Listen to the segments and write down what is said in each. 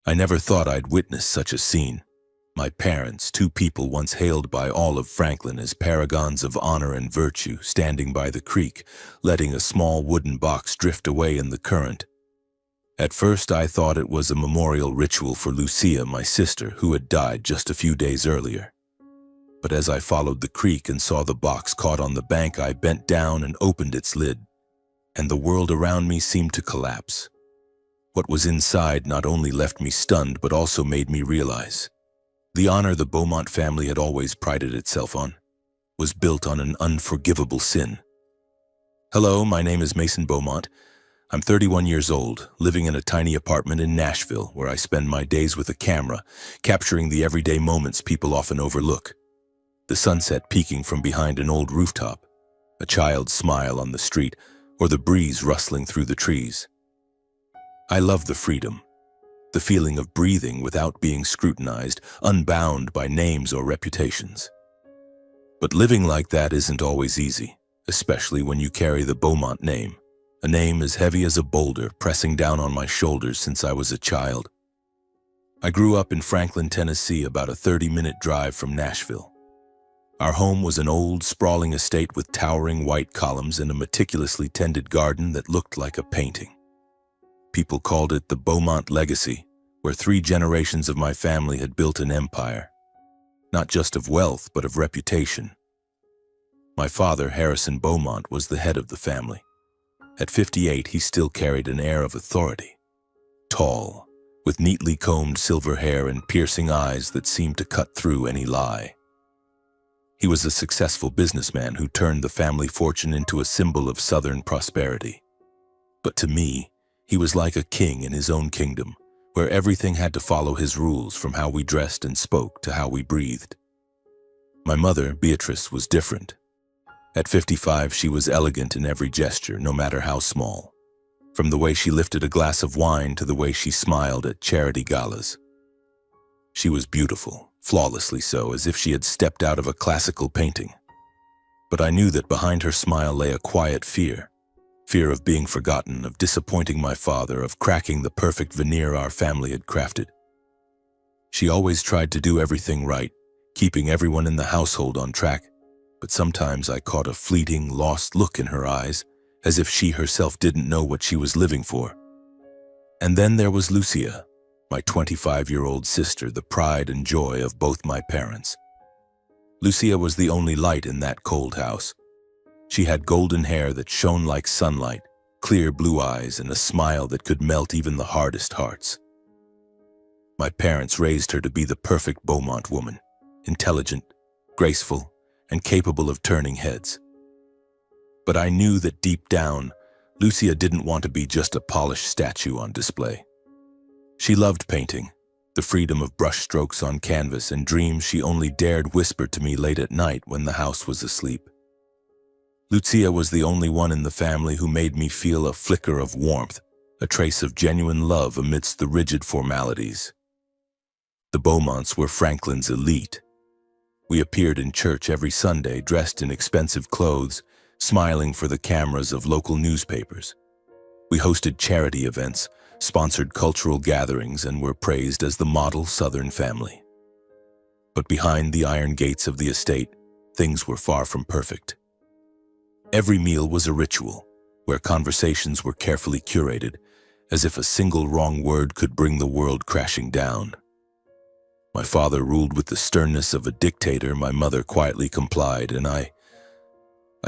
I never thought I'd witness such a scene. My parents, two people once hailed by all of Franklin as paragons of honor and virtue, standing by the creek, letting a small wooden box drift away in the current. At first I thought it was a memorial ritual for Lucia, my sister, who had died just a few days earlier. But as I followed the creek and saw the box caught on the bank, I bent down and opened its lid, and the world around me seemed to collapse. What was inside not only left me stunned, but also made me realize the honor the Beaumont family had always prided itself on was built on an unforgivable sin. Hello, my name is Mason Beaumont. I'm 31 years old, living in a tiny apartment in Nashville where I spend my days with a camera, capturing the everyday moments people often overlook. The sunset peeking from behind an old rooftop, a child's smile on the street, or the breeze rustling through the trees. I love the freedom, the feeling of breathing without being scrutinized, unbound by names or reputations. But living like that isn't always easy, especially when you carry the Beaumont name, a name as heavy as a boulder pressing down on my shoulders since I was a child. I grew up in Franklin, Tennessee, about a 30-minute drive from Nashville. Our home was an old, sprawling estate with towering white columns and a meticulously tended garden that looked like a painting. People called it the Beaumont legacy, where 3 generations of my family had built an empire, not just of wealth, but of reputation. My father, Harrison Beaumont, was the head of the family. At 58, he still carried an air of authority. Tall, with neatly combed silver hair and piercing eyes that seemed to cut through any lie. He was a successful businessman who turned the family fortune into a symbol of Southern prosperity. But to me, he was like a king in his own kingdom, where everything had to follow his rules, from how we dressed and spoke to how we breathed. My mother, Beatrice, was different. At 55, she was elegant in every gesture, no matter how small, from the way she lifted a glass of wine to the way she smiled at charity galas. She was beautiful, flawlessly so, as if she had stepped out of a classical painting. But I knew that behind her smile lay a quiet fear of being forgotten, of disappointing my father, of cracking the perfect veneer our family had crafted. She always tried to do everything right, keeping everyone in the household on track, but sometimes I caught a fleeting, lost look in her eyes, as if she herself didn't know what she was living for. And then there was Lucia, my 25-year-old sister, the pride and joy of both my parents. Lucia was the only light in that cold house. She had golden hair that shone like sunlight, clear blue eyes, and a smile that could melt even the hardest hearts. My parents raised her to be the perfect Beaumont woman, intelligent, graceful, and capable of turning heads. But I knew that deep down, Lucia didn't want to be just a polished statue on display. She loved painting, the freedom of brushstrokes on canvas, and dreams she only dared whisper to me late at night when the house was asleep. Lucia was the only one in the family who made me feel a flicker of warmth, a trace of genuine love amidst the rigid formalities. The Beaumonts were Franklin's elite. We appeared in church every Sunday dressed in expensive clothes, smiling for the cameras of local newspapers. We hosted charity events, sponsored cultural gatherings, and were praised as the model Southern family. But behind the iron gates of the estate, things were far from perfect. Every meal was a ritual, where conversations were carefully curated, as if a single wrong word could bring the world crashing down. My father ruled with the sternness of a dictator. My mother quietly complied, and I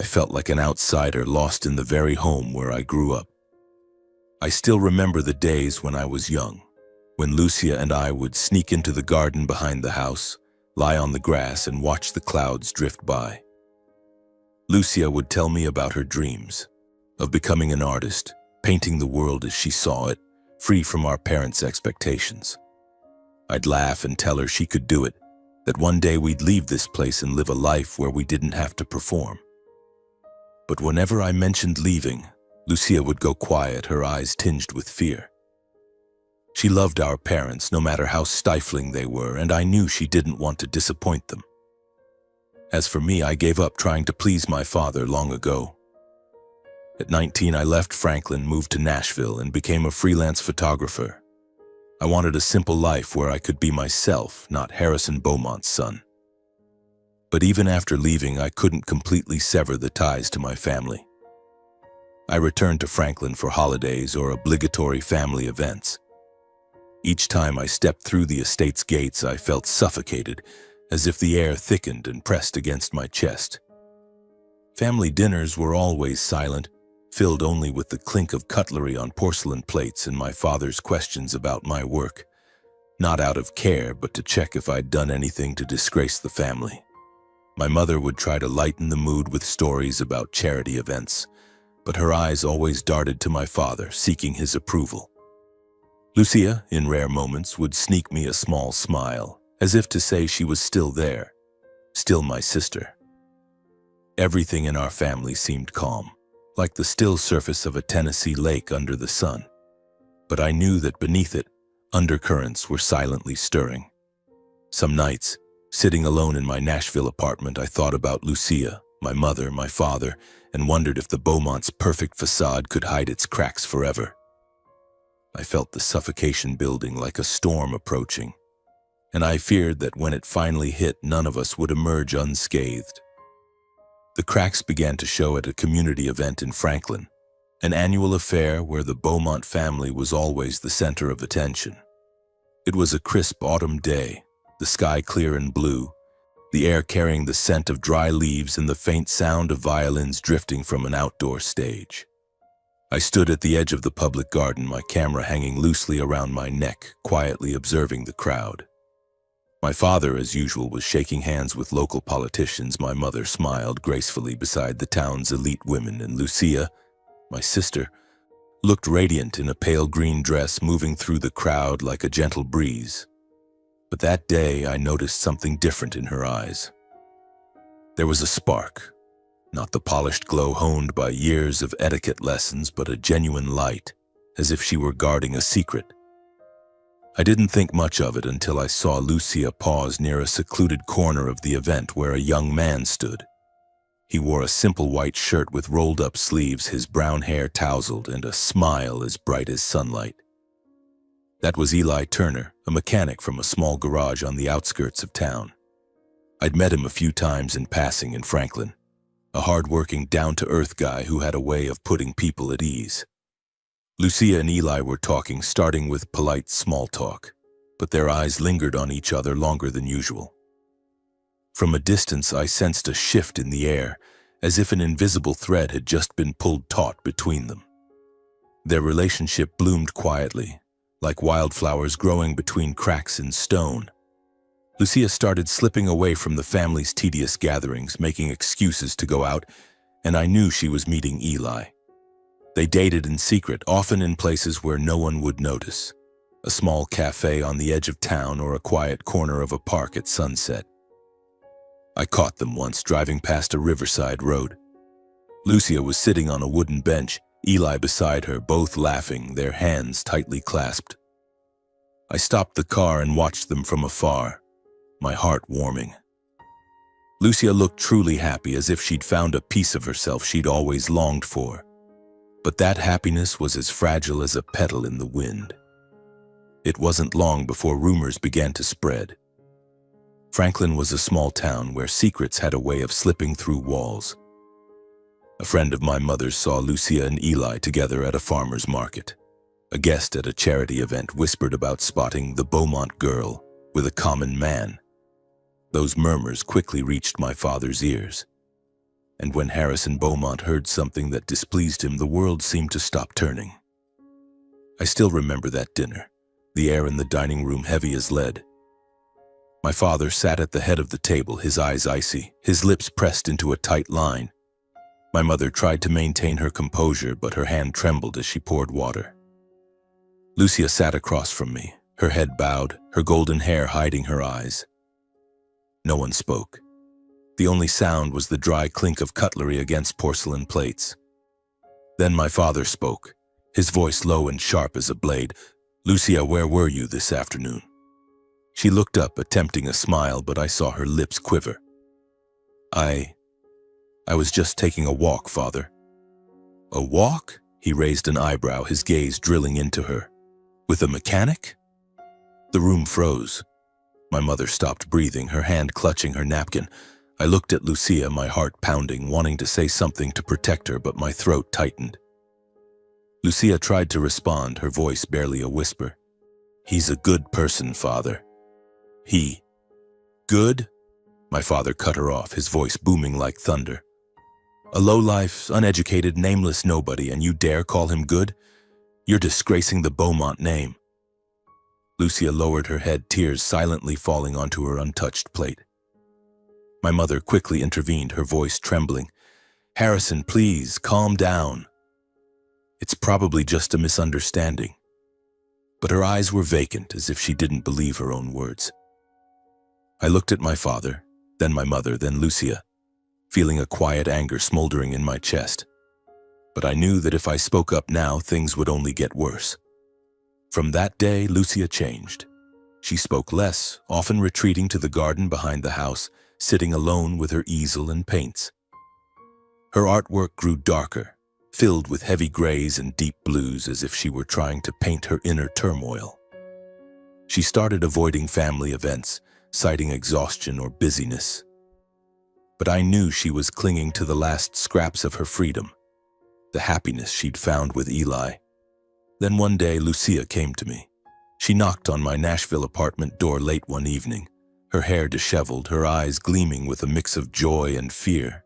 felt like an outsider lost in the very home where I grew up. I still remember the days when I was young, when Lucia and I would sneak into the garden behind the house, lie on the grass, and watch the clouds drift by. Lucia would tell me about her dreams, of becoming an artist, painting the world as she saw it, free from our parents' expectations. I'd laugh and tell her she could do it, that one day we'd leave this place and live a life where we didn't have to perform. But whenever I mentioned leaving, Lucia would go quiet, her eyes tinged with fear. She loved our parents, no matter how stifling they were, and I knew she didn't want to disappoint them. As for me, I gave up trying to please my father long ago. At 19, I left Franklin, moved to Nashville, and became a freelance photographer. I wanted a simple life where I could be myself, not Harrison Beaumont's son. But even after leaving, I couldn't completely sever the ties to my family. I returned to Franklin for holidays or obligatory family events. Each time I stepped through the estate's gates, I felt suffocated, as if the air thickened and pressed against my chest. Family dinners were always silent, filled only with the clink of cutlery on porcelain plates and my father's questions about my work, not out of care, but to check if I'd done anything to disgrace the family. My mother would try to lighten the mood with stories about charity events, but her eyes always darted to my father, seeking his approval. Lucia, in rare moments, would sneak me a small smile, as if to say she was still there, still my sister. Everything in our family seemed calm, like the still surface of a Tennessee lake under the sun. But I knew that beneath it, undercurrents were silently stirring. Some nights, sitting alone in my Nashville apartment, I thought about Lucia, my mother, my father, and wondered if the Beaumont's perfect facade could hide its cracks forever. I felt the suffocation building like a storm approaching, and I feared that when it finally hit, none of us would emerge unscathed. The cracks began to show at a community event in Franklin, an annual affair where the Beaumont family was always the center of attention. It was a crisp autumn day, the sky clear and blue, the air carrying the scent of dry leaves and the faint sound of violins drifting from an outdoor stage. I stood at the edge of the public garden, my camera hanging loosely around my neck, quietly observing the crowd. My father, as usual, was shaking hands with local politicians. My mother smiled gracefully beside the town's elite women, and Lucia, my sister, looked radiant in a pale green dress, moving through the crowd like a gentle breeze. But that day, I noticed something different in her eyes. There was a spark, not the polished glow honed by years of etiquette lessons, but a genuine light, as if she were guarding a secret. I didn't think much of it until I saw Lucia pause near a secluded corner of the event where a young man stood. He wore a simple white shirt with rolled-up sleeves, his brown hair tousled, and a smile as bright as sunlight. That was Eli Turner, a mechanic from a small garage on the outskirts of town. I'd met him a few times in passing in Franklin, a hard-working, down-to-earth guy who had a way of putting people at ease. Lucia and Eli were talking, starting with polite small talk, but their eyes lingered on each other longer than usual. From a distance, I sensed a shift in the air, as if an invisible thread had just been pulled taut between them. Their relationship bloomed quietly, like wildflowers growing between cracks in stone. Lucia started slipping away from the family's tedious gatherings, making excuses to go out, and I knew she was meeting Eli. They dated in secret, often in places where no one would notice. A small cafe on the edge of town or a quiet corner of a park at sunset. I caught them once driving past a riverside road. Lucia was sitting on a wooden bench, Eli beside her, both laughing, their hands tightly clasped. I stopped the car and watched them from afar, my heart warming. Lucia looked truly happy, as if she'd found a piece of herself she'd always longed for. But that happiness was as fragile as a petal in the wind. It wasn't long before rumors began to spread. Franklin was a small town where secrets had a way of slipping through walls. A friend of my mother's saw Lucia and Eli together at a farmer's market. A guest at a charity event whispered about spotting the Beaumont girl with a common man. Those murmurs quickly reached my father's ears. And when Harrison Beaumont heard something that displeased him, the world seemed to stop turning. I still remember that dinner, the air in the dining room heavy as lead. My father sat at the head of the table, his eyes icy, his lips pressed into a tight line. My mother tried to maintain her composure, but her hand trembled as she poured water. Lucia sat across from me, her head bowed, her golden hair hiding her eyes. No one spoke. The only sound was the dry clink of cutlery against porcelain plates. Then my father spoke, his voice low and sharp as a blade. "Lucia, where were you this afternoon?" She looked up, attempting a smile, but I saw her lips quiver. I was just taking a walk, Father." "A walk?" He raised an eyebrow, his gaze drilling into her. "With a mechanic?" The room froze. My mother stopped breathing, her hand clutching her napkin. I looked at Lucia, my heart pounding, wanting to say something to protect her, but my throat tightened. Lucia tried to respond, her voice barely a whisper. "He's a good person, Father." "He? Good?" My father cut her off, his voice booming like thunder. "A low-life, uneducated, nameless nobody, and you dare call him good? You're disgracing the Beaumont name." Lucia lowered her head, tears silently falling onto her untouched plate. My mother quickly intervened, her voice trembling. "Harrison, please, calm down. It's probably just a misunderstanding." But her eyes were vacant, as if she didn't believe her own words. I looked at my father, then my mother, then Lucia, feeling a quiet anger smoldering in my chest. But I knew that if I spoke up now, things would only get worse. From that day, Lucia changed. She spoke less, often retreating to the garden behind the house, sitting alone with her easel and paints. Her artwork grew darker, filled with heavy grays and deep blues, as if she were trying to paint her inner turmoil. She started avoiding family events, citing exhaustion or busyness. But I knew she was clinging to the last scraps of her freedom, the happiness she'd found with Eli. Then one day, Lucia came to me. She knocked on my Nashville apartment door late one evening, her hair disheveled, her eyes gleaming with a mix of joy and fear.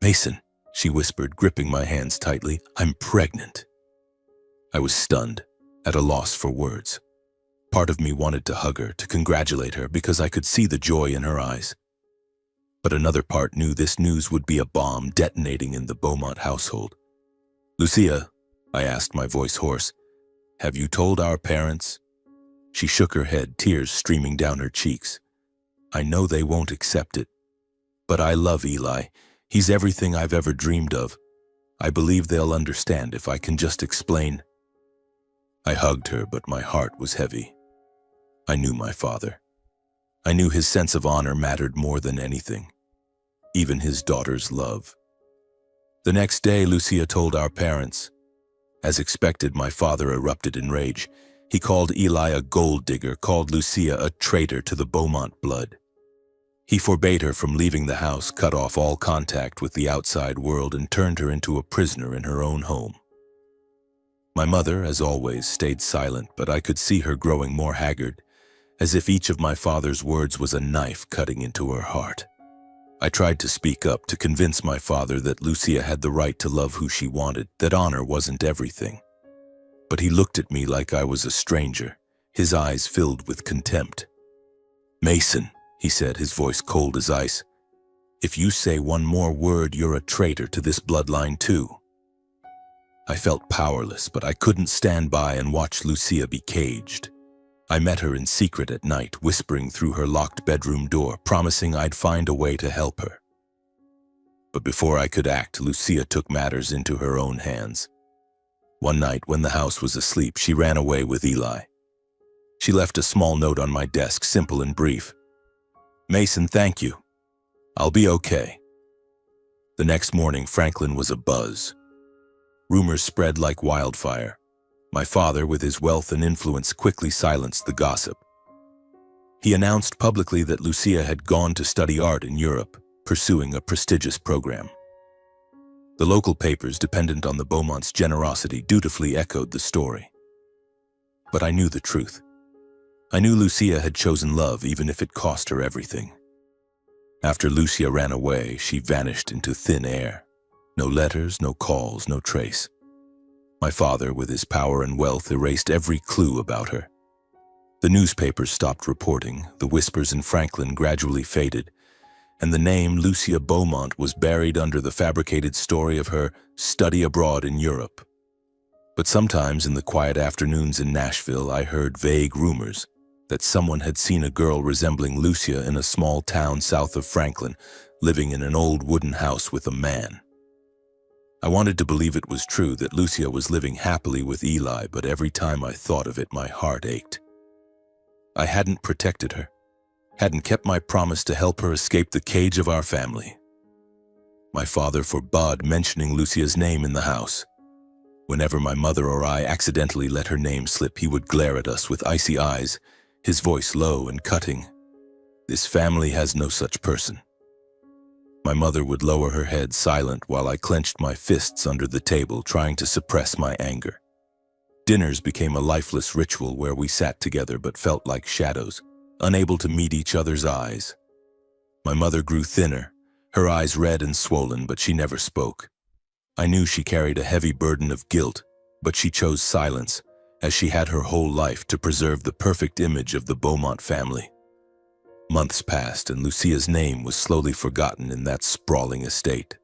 "Mason," she whispered, gripping my hands tightly, "I'm pregnant." I was stunned, at a loss for words. Part of me wanted to hug her, to congratulate her, because I could see the joy in her eyes. But another part knew this news would be a bomb detonating in the Beaumont household. "Lucia," I asked, my voice hoarse, "have you told our parents?" She shook her head, tears streaming down her cheeks. "I know they won't accept it. But I love Eli. He's everything I've ever dreamed of. I believe they'll understand if I can just explain." I hugged her, but my heart was heavy. I knew my father. I knew his sense of honor mattered more than anything, even his daughter's love. The next day, Lucia told our parents. As expected, my father erupted in rage. He called Eli a gold digger, called Lucia a traitor to the Beaumont blood. He forbade her from leaving the house, cut off all contact with the outside world, and turned her into a prisoner in her own home. My mother, as always, stayed silent, but I could see her growing more haggard, as if each of my father's words was a knife cutting into her heart. I tried to speak up, to convince my father that Lucia had the right to love who she wanted, that honor wasn't everything. But he looked at me like I was a stranger, his eyes filled with contempt. "Mason," he said, his voice cold as ice, "if you say one more word, you're a traitor to this bloodline too." I felt powerless, but I couldn't stand by and watch Lucia be caged. I met her in secret at night, whispering through her locked bedroom door, promising I'd find a way to help her. But before I could act, Lucia took matters into her own hands. One night, when the house was asleep, she ran away with Eli. She left a small note on my desk, simple and brief. "Mason, thank you. I'll be okay." The next morning, Franklin was abuzz. Rumors spread like wildfire. My father, with his wealth and influence, quickly silenced the gossip. He announced publicly that Lucia had gone to study art in Europe, pursuing a prestigious program. The local papers, dependent on the Beaumont's generosity, dutifully echoed the story. But I knew the truth. I knew Lucia had chosen love, even if it cost her everything. After Lucia ran away, she vanished into thin air. No letters, no calls, no trace. My father, with his power and wealth, erased every clue about her. The newspapers stopped reporting, the whispers in Franklin gradually faded, and the name Lucia Beaumont was buried under the fabricated story of her study abroad in Europe. But sometimes in the quiet afternoons in Nashville, I heard vague rumors that someone had seen a girl resembling Lucia in a small town south of Franklin, living in an old wooden house with a man. I wanted to believe it was true, that Lucia was living happily with Eli, but every time I thought of it, my heart ached. I hadn't protected her, hadn't kept my promise to help her escape the cage of our family. My father forbade mentioning Lucia's name in the house. Whenever my mother or I accidentally let her name slip, he would glare at us with icy eyes, his voice low and cutting. "This family has no such person." My mother would lower her head silent while I clenched my fists under the table, trying to suppress my anger. Dinners became a lifeless ritual where we sat together but felt like shadows, unable to meet each other's eyes. My mother grew thinner, her eyes red and swollen, but she never spoke. I knew she carried a heavy burden of guilt, but she chose silence, as she had her whole life to preserve the perfect image of the Beaumont family. Months passed, and Lucia's name was slowly forgotten in that sprawling estate.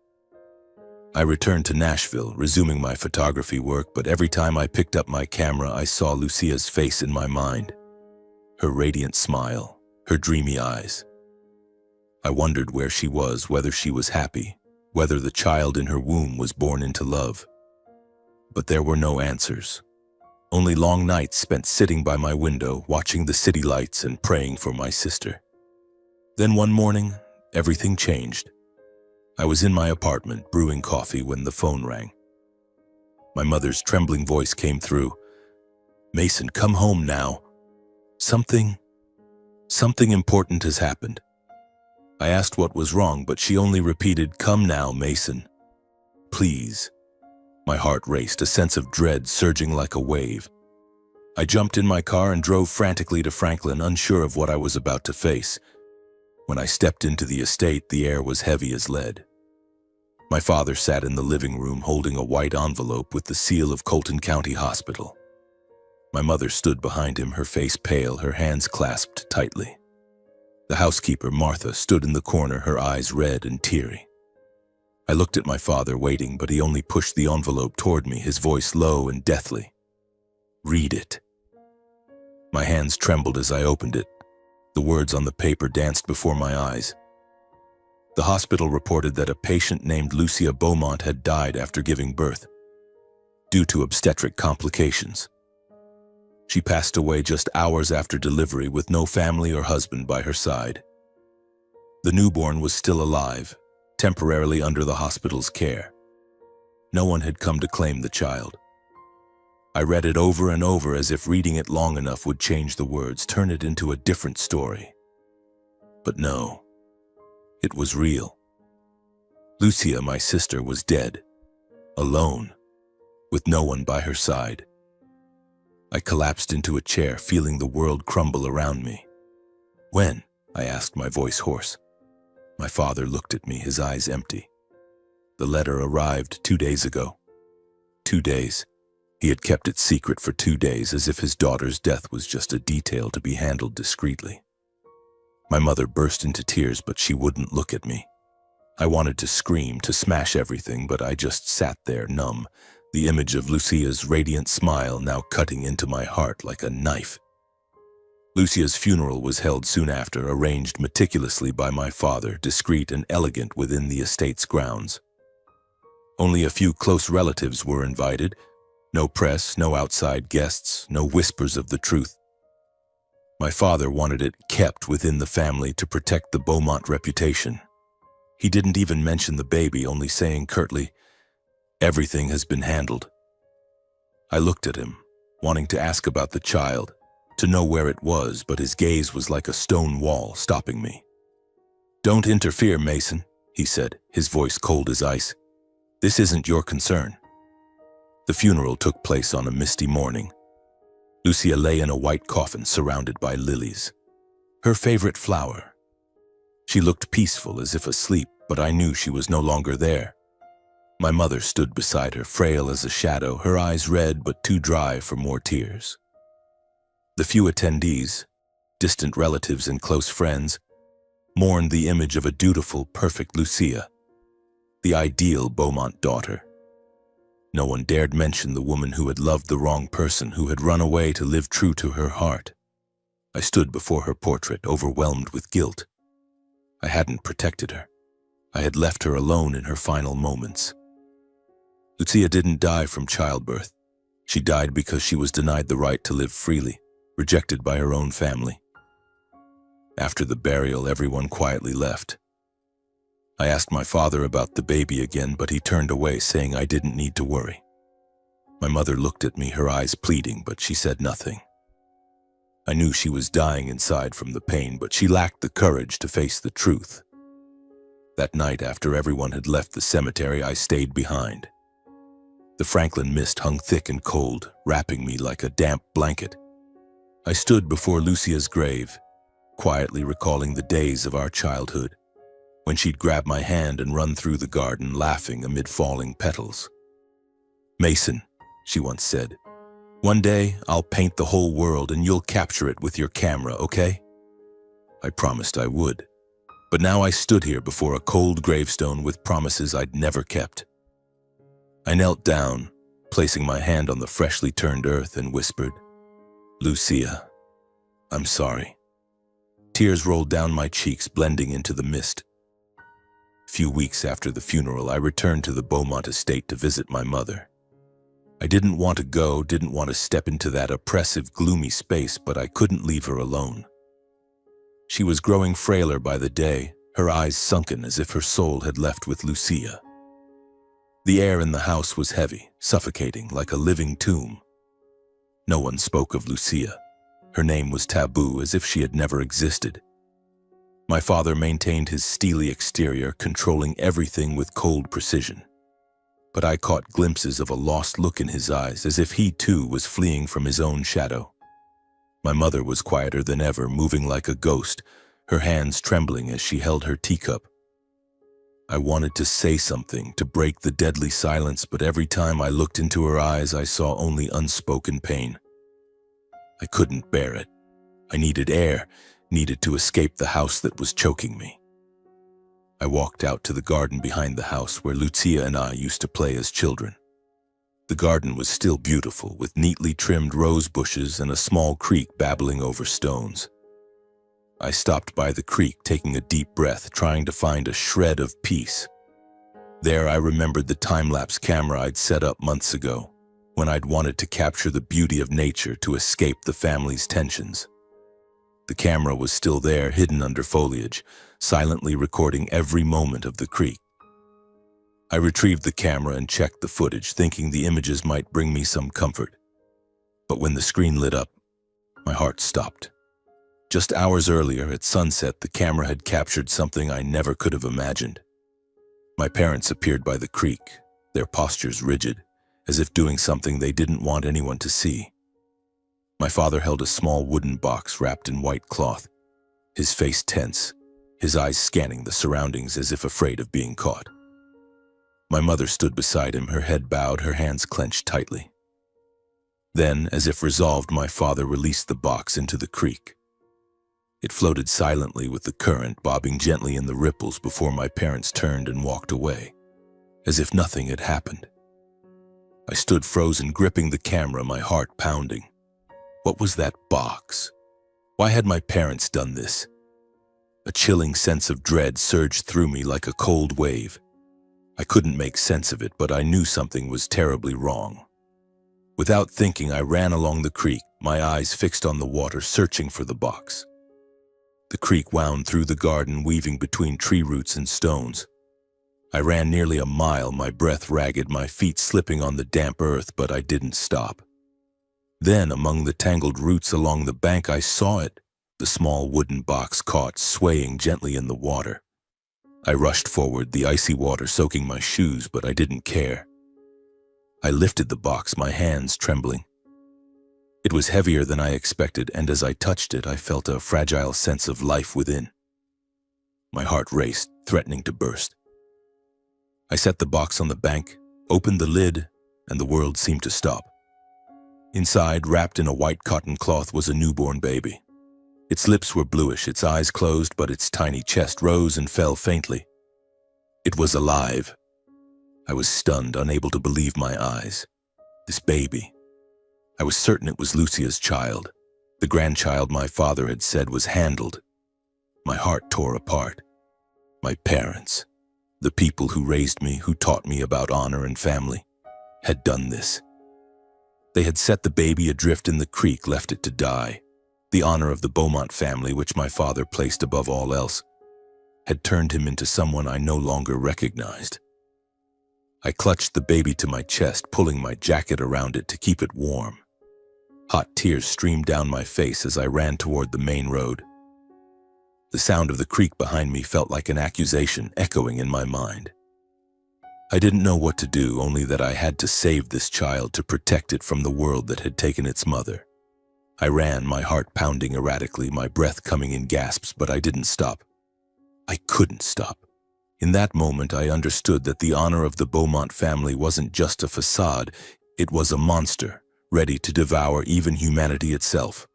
I returned to Nashville, resuming my photography work, but every time I picked up my camera, I saw Lucia's face in my mind. Her radiant smile, her dreamy eyes. I wondered where she was, whether she was happy, whether the child in her womb was born into love. But there were no answers. Only long nights spent sitting by my window, watching the city lights and praying for my sister. Then one morning, everything changed. I was in my apartment, brewing coffee, when the phone rang. My mother's trembling voice came through. "Mason, come home now. Something important has happened." I asked what was wrong, but she only repeated, "Come now, Mason. Please." My heart raced, a sense of dread surging like a wave. I jumped in my car and drove frantically to Franklin, unsure of what I was about to face. When I stepped into the estate, the air was heavy as lead. My father sat in the living room holding a white envelope with the seal of Colton County Hospital. My mother stood behind him, her face pale, her hands clasped tightly. The housekeeper, Martha, stood in the corner, her eyes red and teary. I looked at my father, waiting, but he only pushed the envelope toward me, his voice low and deathly. "Read it." My hands trembled as I opened it. The words on the paper danced before my eyes. The hospital reported that a patient named Lucia Beaumont had died after giving birth, due to obstetric complications. She passed away just hours after delivery with no family or husband by her side. The newborn was still alive, temporarily under the hospital's care. No one had come to claim the child. I read it over and over, as if reading it long enough would change the words, turn it into a different story. But no, it was real. Lucia, my sister, was dead, alone, with no one by her side. I collapsed into a chair, feeling the world crumble around me. "When?" I asked, my voice hoarse. My father looked at me, his eyes empty. "The letter arrived 2 days ago." 2 days. He had kept it secret for 2 days, as if his daughter's death was just a detail to be handled discreetly. My mother burst into tears, but she wouldn't look at me. I wanted to scream, to smash everything, but I just sat there, numb, the image of Lucia's radiant smile now cutting into my heart like a knife. Lucia's funeral was held soon after, arranged meticulously by my father, discreet and elegant within the estate's grounds. Only a few close relatives were invited. No press, no outside guests, no whispers of the truth. My father wanted it kept within the family to protect the Beaumont reputation. He didn't even mention the baby, only saying curtly, "Everything has been handled." I looked at him, wanting to ask about the child, to know where it was, but his gaze was like a stone wall, stopping me. "Don't interfere, Mason," he said, his voice cold as ice. "This isn't your concern." The funeral took place on a misty morning. Lucia lay in a white coffin surrounded by lilies, her favorite flower. She looked peaceful, as if asleep, but I knew she was no longer there. My mother stood beside her, frail as a shadow, her eyes red but too dry for more tears. The few attendees, distant relatives and close friends, mourned the image of a dutiful, perfect Lucia, the ideal Beaumont daughter. No one dared mention the woman who had loved the wrong person, who had run away to live true to her heart. I stood before her portrait, overwhelmed with guilt. I hadn't protected her. I had left her alone in her final moments. Lucia didn't die from childbirth. She died because she was denied the right to live freely, rejected by her own family. After the burial, everyone quietly left. I asked my father about the baby again, but he turned away, saying I didn't need to worry. My mother looked at me, her eyes pleading, but she said nothing. I knew she was dying inside from the pain, but she lacked the courage to face the truth. That night, after everyone had left the cemetery, I stayed behind. The Franklin mist hung thick and cold, wrapping me like a damp blanket. I stood before Lucia's grave, quietly recalling the days of our childhood, when she'd grab my hand and run through the garden laughing amid falling petals. "Mason," she once said, "one day I'll paint the whole world and you'll capture it with your camera, okay?" I promised I would, but now I stood here before a cold gravestone with promises I'd never kept. I knelt down, placing my hand on the freshly turned earth, and whispered, "Lucia, I'm sorry." Tears rolled down my cheeks, blending into the mist. A few weeks after the funeral, I returned to the Beaumont estate to visit my mother. I didn't want to go, didn't want to step into that oppressive, gloomy space, but I couldn't leave her alone. She was growing frailer by the day, her eyes sunken as if her soul had left with Lucia. The air in the house was heavy, suffocating, like a living tomb. No one spoke of Lucia. Her name was taboo, as if she had never existed. My father maintained his steely exterior, controlling everything with cold precision. But I caught glimpses of a lost look in his eyes, as if he too was fleeing from his own shadow. My mother was quieter than ever, moving like a ghost, her hands trembling as she held her teacup. I wanted to say something, to break the deadly silence, but every time I looked into her eyes, I saw only unspoken pain. I couldn't bear it. I needed air, needed to escape the house that was choking me. I walked out to the garden behind the house where Lucia and I used to play as children. The garden was still beautiful, with neatly trimmed rose bushes and a small creek babbling over stones. I stopped by the creek, taking a deep breath, trying to find a shred of peace. There I remembered the time-lapse camera I'd set up months ago, when I'd wanted to capture the beauty of nature to escape the family's tensions. The camera was still there, hidden under foliage, silently recording every moment of the creek. I retrieved the camera and checked the footage, thinking the images might bring me some comfort. But when the screen lit up, my heart stopped. Just hours earlier, at sunset, the camera had captured something I never could have imagined. My parents appeared by the creek, their postures rigid, as if doing something they didn't want anyone to see. My father held a small wooden box wrapped in white cloth, his face tense, his eyes scanning the surroundings as if afraid of being caught. My mother stood beside him, her head bowed, her hands clenched tightly. Then, as if resolved, my father released the box into the creek. It floated silently with the current, bobbing gently in the ripples before my parents turned and walked away, as if nothing had happened. I stood frozen, gripping the camera, my heart pounding. What was that box? Why had my parents done this? A chilling sense of dread surged through me like a cold wave. I couldn't make sense of it, but I knew something was terribly wrong. Without thinking, I ran along the creek, my eyes fixed on the water, searching for the box. The creek wound through the garden, weaving between tree roots and stones. I ran nearly a mile, my breath ragged, my feet slipping on the damp earth, but I didn't stop. Then, among the tangled roots along the bank, I saw it, the small wooden box caught, swaying gently in the water. I rushed forward, the icy water soaking my shoes, but I didn't care. I lifted the box, my hands trembling. It was heavier than I expected, and as I touched it, I felt a fragile sense of life within. My heart raced, threatening to burst. I set the box on the bank, opened the lid, and the world seemed to stop. Inside, wrapped in a white cotton cloth, was a newborn baby. Its lips were bluish, its eyes closed, but its tiny chest rose and fell faintly. It was alive. I was stunned, unable to believe my eyes. This baby. I was certain it was Lucia's child, the grandchild my father had said was handled. My heart tore apart. My parents, the people who raised me, who taught me about honor and family, had done this. They had set the baby adrift in the creek, left it to die. The honor of the Beaumont family, which my father placed above all else, had turned him into someone I no longer recognized. I clutched the baby to my chest, pulling my jacket around it to keep it warm. Hot tears streamed down my face as I ran toward the main road. The sound of the creek behind me felt like an accusation echoing in my mind. I didn't know what to do, only that I had to save this child, to protect it from the world that had taken its mother. I ran, my heart pounding erratically, my breath coming in gasps, but I didn't stop. I couldn't stop. In that moment, I understood that the honor of the Beaumont family wasn't just a facade, it was a monster, ready to devour even humanity itself.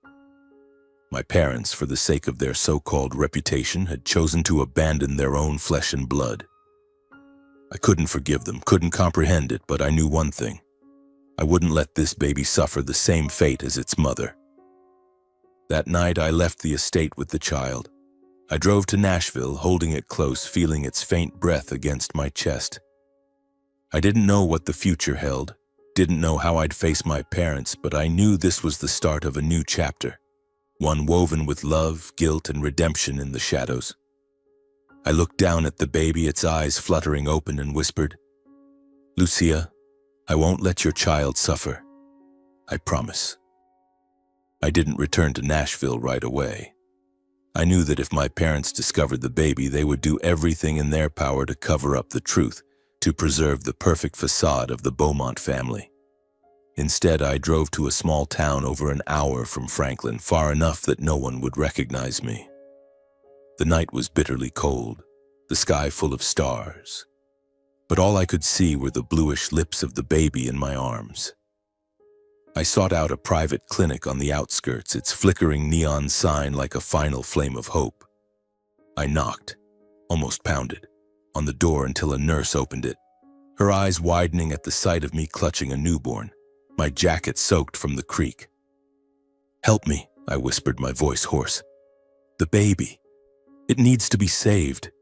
My parents, for the sake of their so-called reputation, had chosen to abandon their own flesh and blood. I couldn't forgive them, couldn't comprehend it, but I knew one thing. I wouldn't let this baby suffer the same fate as its mother. That night, I left the estate with the child. I drove to Nashville, holding it close, feeling its faint breath against my chest. I didn't know what the future held, didn't know how I'd face my parents, but I knew this was the start of a new chapter, one woven with love, guilt, and redemption in the shadows. I looked down at the baby, its eyes fluttering open, and whispered, "Lucia, I won't let your child suffer. I promise." I didn't return to Nashville right away. I knew that if my parents discovered the baby, they would do everything in their power to cover up the truth, to preserve the perfect facade of the Beaumont family. Instead, I drove to a small town over an hour from Franklin, far enough that no one would recognize me. The night was bitterly cold, the sky full of stars, but all I could see were the bluish lips of the baby in my arms. I sought out a private clinic on the outskirts, its flickering neon sign like a final flame of hope. I knocked, almost pounded, on the door until a nurse opened it, her eyes widening at the sight of me clutching a newborn, my jacket soaked from the creek. "Help me," I whispered, my voice hoarse. "The baby. It needs to be saved."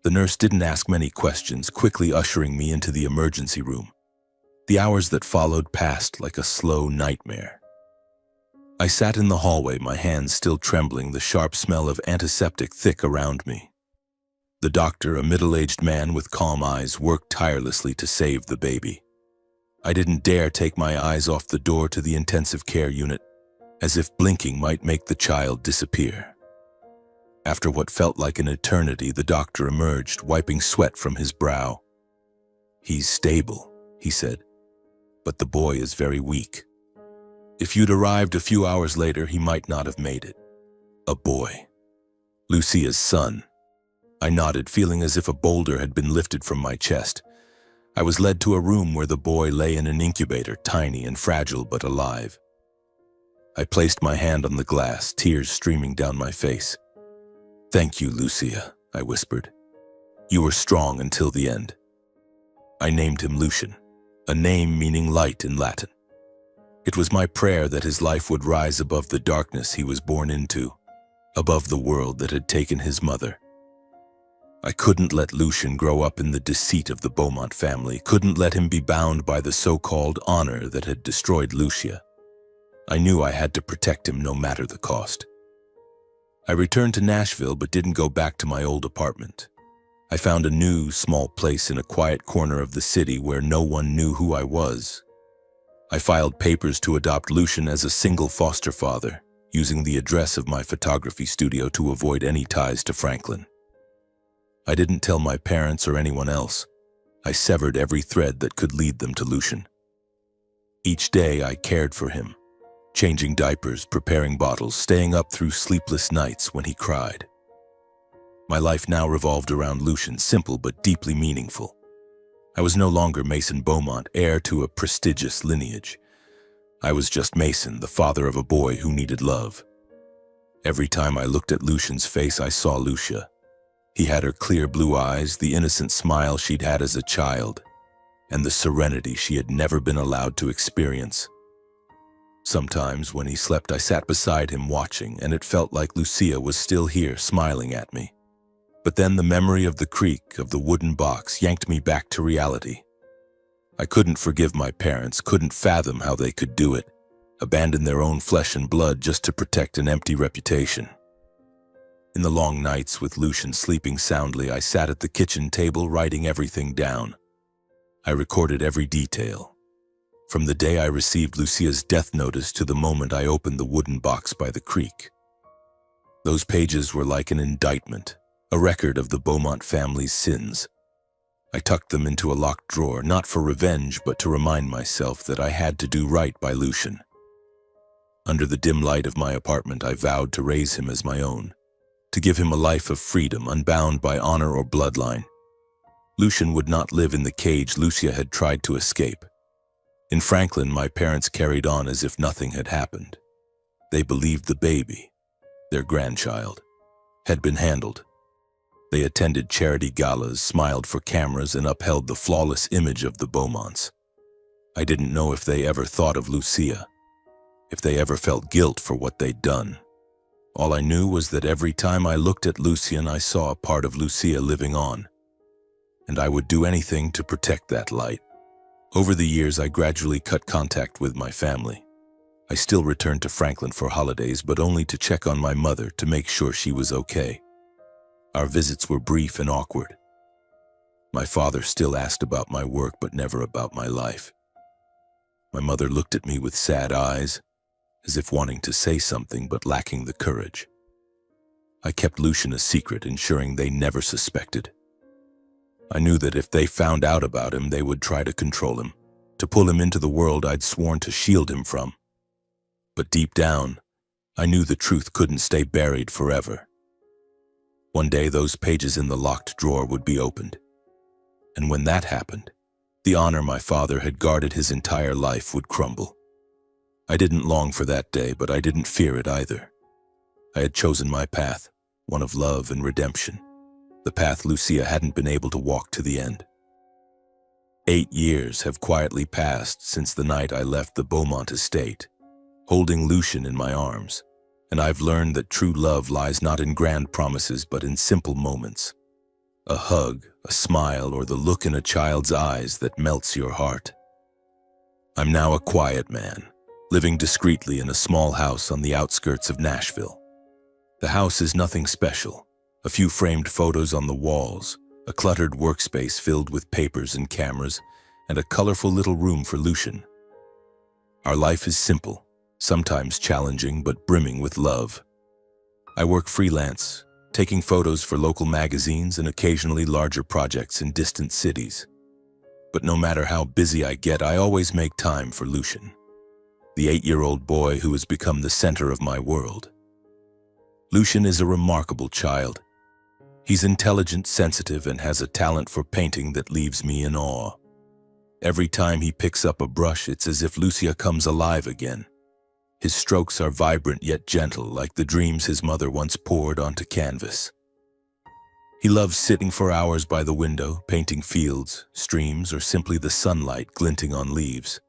The nurse didn't ask many questions, quickly ushering me into the emergency room. The hours that followed passed like a slow nightmare. I sat in the hallway, my hands still trembling, the sharp smell of antiseptic thick around me. The doctor, a middle-aged man with calm eyes, worked tirelessly to save the baby. I didn't dare take my eyes off the door to the intensive care unit, as if blinking might make the child disappear. After what felt like an eternity, the doctor emerged, wiping sweat from his brow. "He's stable," he said, "but the boy is very weak. If you'd arrived a few hours later, he might not have made it." A boy. Lucia's son. I nodded, feeling as if a boulder had been lifted from my chest. I was led to a room where the boy lay in an incubator, tiny and fragile but alive. I placed my hand on the glass, tears streaming down my face. "Thank you, Lucia," I whispered. "You were strong until the end." I named him Lucian, a name meaning light in Latin. It was my prayer that his life would rise above the darkness he was born into, above the world that had taken his mother. I couldn't let Lucian grow up in the deceit of the Beaumont family, couldn't let him be bound by the so-called honor that had destroyed Lucia. I knew I had to protect him no matter the cost. I returned to Nashville but didn't go back to my old apartment. I found a new, small place in a quiet corner of the city where no one knew who I was. I filed papers to adopt Lucian as a single foster father, using the address of my photography studio to avoid any ties to Franklin. I didn't tell my parents or anyone else. I severed every thread that could lead them to Lucian. Each day I cared for him, changing diapers, preparing bottles, staying up through sleepless nights when he cried. My life now revolved around Lucian, simple but deeply meaningful. I was no longer Mason Beaumont, heir to a prestigious lineage. I was just Mason, the father of a boy who needed love. Every time I looked at Lucian's face, I saw Lucia. He had her clear blue eyes, the innocent smile she'd had as a child, and the serenity she had never been allowed to experience. Sometimes, when he slept, I sat beside him watching, and it felt like Lucia was still here, smiling at me. But then the memory of the creak, of the wooden box, yanked me back to reality. I couldn't forgive my parents, couldn't fathom how they could do it, abandon their own flesh and blood just to protect an empty reputation. In the long nights, with Lucian sleeping soundly, I sat at the kitchen table writing everything down. I recorded every detail. From the day I received Lucia's death notice to the moment I opened the wooden box by the creek. Those pages were like an indictment, a record of the Beaumont family's sins. I tucked them into a locked drawer, not for revenge, but to remind myself that I had to do right by Lucian. Under the dim light of my apartment, I vowed to raise him as my own, to give him a life of freedom, unbound by honor or bloodline. Lucian would not live in the cage Lucia had tried to escape. In Franklin, my parents carried on as if nothing had happened. They believed the baby, their grandchild, had been handled. They attended charity galas, smiled for cameras, and upheld the flawless image of the Beaumonts. I didn't know if they ever thought of Lucia, if they ever felt guilt for what they'd done. All I knew was that every time I looked at Lucian, I saw a part of Lucia living on, and I would do anything to protect that light. Over the years, I gradually cut contact with my family. I still returned to Franklin for holidays, but only to check on my mother to make sure she was okay. Our visits were brief and awkward. My father still asked about my work, but never about my life. My mother looked at me with sad eyes, as if wanting to say something but lacking the courage. I kept Lucian a secret, ensuring they never suspected. I knew that if they found out about him, they would try to control him, to pull him into the world I'd sworn to shield him from. But deep down, I knew the truth couldn't stay buried forever. One day, those pages in the locked drawer would be opened. And when that happened, the honor my father had guarded his entire life would crumble. I didn't long for that day, but I didn't fear it either. I had chosen my path, one of love and redemption, the path Lucia hadn't been able to walk to the end. 8 years have quietly passed since the night I left the Beaumont estate, holding Lucian in my arms, and I've learned that true love lies not in grand promises but in simple moments. A hug, a smile, or the look in a child's eyes that melts your heart. I'm now a quiet man, living discreetly in a small house on the outskirts of Nashville. The house is nothing special, a few framed photos on the walls, a cluttered workspace filled with papers and cameras, and a colorful little room for Lucian. Our life is simple, sometimes challenging but brimming with love. I work freelance, taking photos for local magazines and occasionally larger projects in distant cities. But no matter how busy I get, I always make time for Lucian, the 8-year-old boy who has become the center of my world. Lucian is a remarkable child. He's intelligent, sensitive, and has a talent for painting that leaves me in awe. Every time he picks up a brush, it's as if Lucia comes alive again. His strokes are vibrant yet gentle, like the dreams his mother once poured onto canvas. He loves sitting for hours by the window, painting fields, streams, or simply the sunlight glinting on leaves.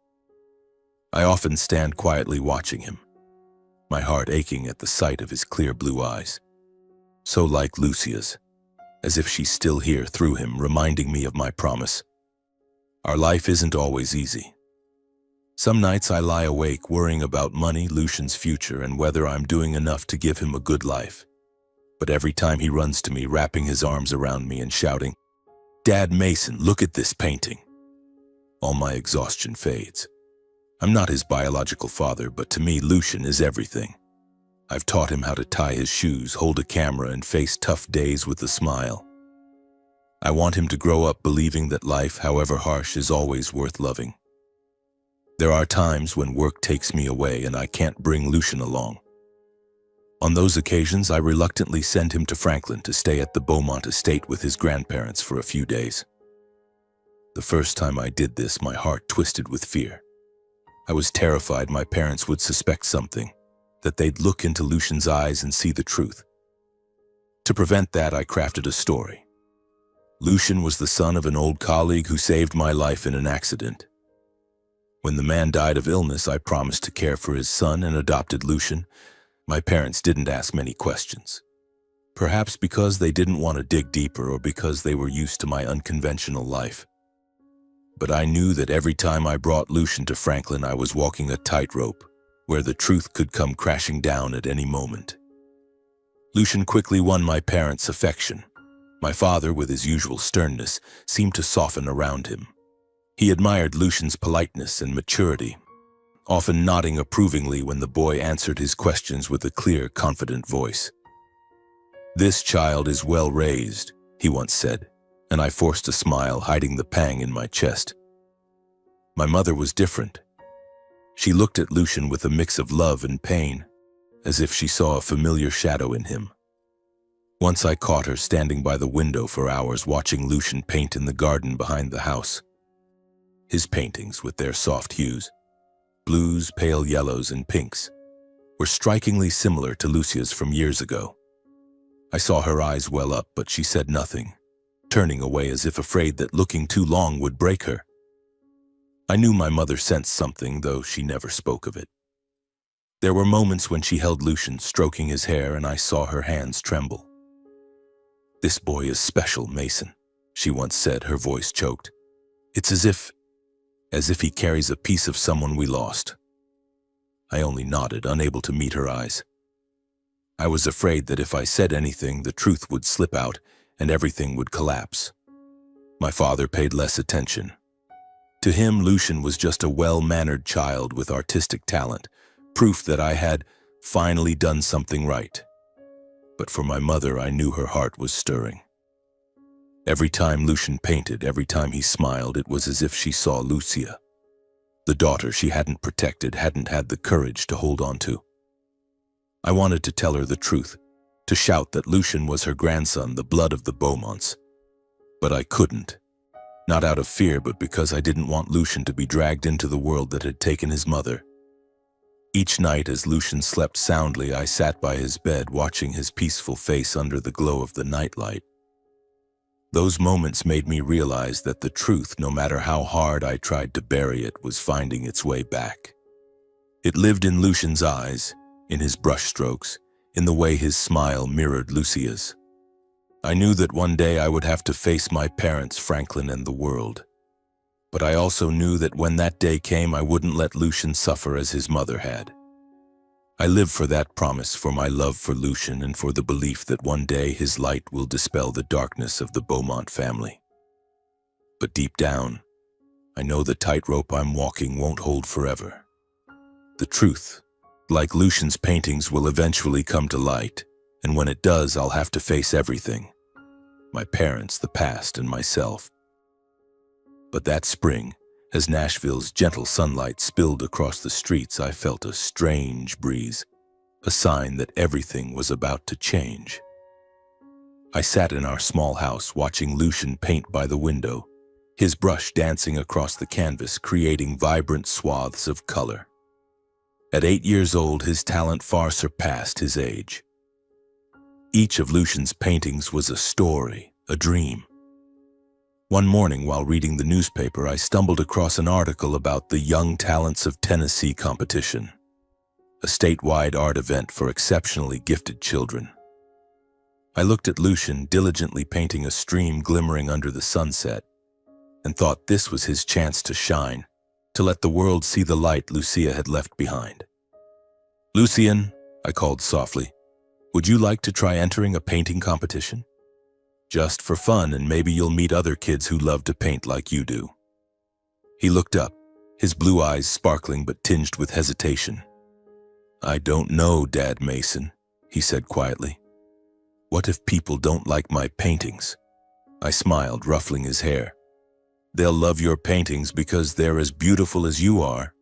I often stand quietly watching him, my heart aching at the sight of his clear blue eyes. So like Lucia's, as if she's still here through him, reminding me of my promise. Our life isn't always easy. Some nights I lie awake worrying about money, Lucian's future, and whether I'm doing enough to give him a good life. But every time he runs to me, wrapping his arms around me and shouting, "Dad Mason, look at this painting," all my exhaustion fades. I'm not his biological father, but to me, Lucian is everything. I've taught him how to tie his shoes, hold a camera, and face tough days with a smile. I want him to grow up believing that life, however harsh, is always worth loving. There are times when work takes me away and I can't bring Lucian along. On those occasions, I reluctantly send him to Franklin to stay at the Beaumont estate with his grandparents for a few days. The first time I did this, my heart twisted with fear. I was terrified my parents would suspect something, that they'd look into Lucian's eyes and see the truth. To prevent that, I crafted a story. Lucian was the son of an old colleague who saved my life in an accident. When the man died of illness, I promised to care for his son and adopted Lucian. My parents didn't ask many questions. Perhaps because they didn't want to dig deeper or because they were used to my unconventional life. But I knew that every time I brought Lucian to Franklin, I was walking a tightrope where the truth could come crashing down at any moment. Lucian quickly won my parents' affection. My father, with his usual sternness, seemed to soften around him. He admired Lucian's politeness and maturity, often nodding approvingly when the boy answered his questions with a clear, confident voice. "This child is well raised," he once said, and I forced a smile, hiding the pang in my chest. My mother was different. She looked at Lucian with a mix of love and pain, as if she saw a familiar shadow in him. Once I caught her standing by the window for hours watching Lucian paint in the garden behind the house. His paintings, with their soft hues, blues, pale yellows, and pinks, were strikingly similar to Lucia's from years ago. I saw her eyes well up, but she said nothing, turning away as if afraid that looking too long would break her. I knew my mother sensed something, though she never spoke of it. There were moments when she held Lucian, stroking his hair, and I saw her hands tremble. "This boy is special, Mason," she once said, her voice choked. "It's as if he carries a piece of someone we lost." I only nodded, unable to meet her eyes. I was afraid that if I said anything, the truth would slip out and everything would collapse. My father paid less attention. To him, Lucian was just a well-mannered child with artistic talent, proof that I had finally done something right. But for my mother, I knew her heart was stirring. Every time Lucian painted, every time he smiled, it was as if she saw Lucia, the daughter she hadn't protected, hadn't had the courage to hold on to. I wanted to tell her the truth, to shout that Lucian was her grandson, the blood of the Beaumonts. But I couldn't. Not out of fear, but because I didn't want Lucian to be dragged into the world that had taken his mother. Each night as Lucian slept soundly, I sat by his bed watching his peaceful face under the glow of the nightlight. Those moments made me realize that the truth, no matter how hard I tried to bury it, was finding its way back. It lived in Lucian's eyes, in his brushstrokes, in the way his smile mirrored Lucia's. I knew that one day I would have to face my parents, Franklin, and the world. But I also knew that when that day came, I wouldn't let Lucian suffer as his mother had. I live for that promise, for my love for Lucian, and for the belief that one day his light will dispel the darkness of the Beaumont family. But deep down, I know the tightrope I'm walking won't hold forever. The truth, like Lucian's paintings, will eventually come to light, and when it does, I'll have to face everything. My parents, the past, and myself. But that spring, as Nashville's gentle sunlight spilled across the streets, I felt a strange breeze, a sign that everything was about to change. I sat in our small house watching Lucian paint by the window, his brush dancing across the canvas, creating vibrant swaths of color. At 8 years old, his talent far surpassed his age. Each of Lucian's paintings was a story, a dream. One morning, while reading the newspaper, I stumbled across an article about the Young Talents of Tennessee competition, a statewide art event for exceptionally gifted children. I looked at Lucian diligently painting a stream glimmering under the sunset, and thought this was his chance to shine, to let the world see the light Lucia had left behind. "Lucian," I called softly, "would you like to try entering a painting competition? Just for fun, and maybe you'll meet other kids who love to paint like you do." He looked up, his blue eyes sparkling but tinged with hesitation. "I don't know, Dad Mason," he said quietly. "What if people don't like my paintings?" I smiled, ruffling his hair. "They'll love your paintings because they're as beautiful as you are."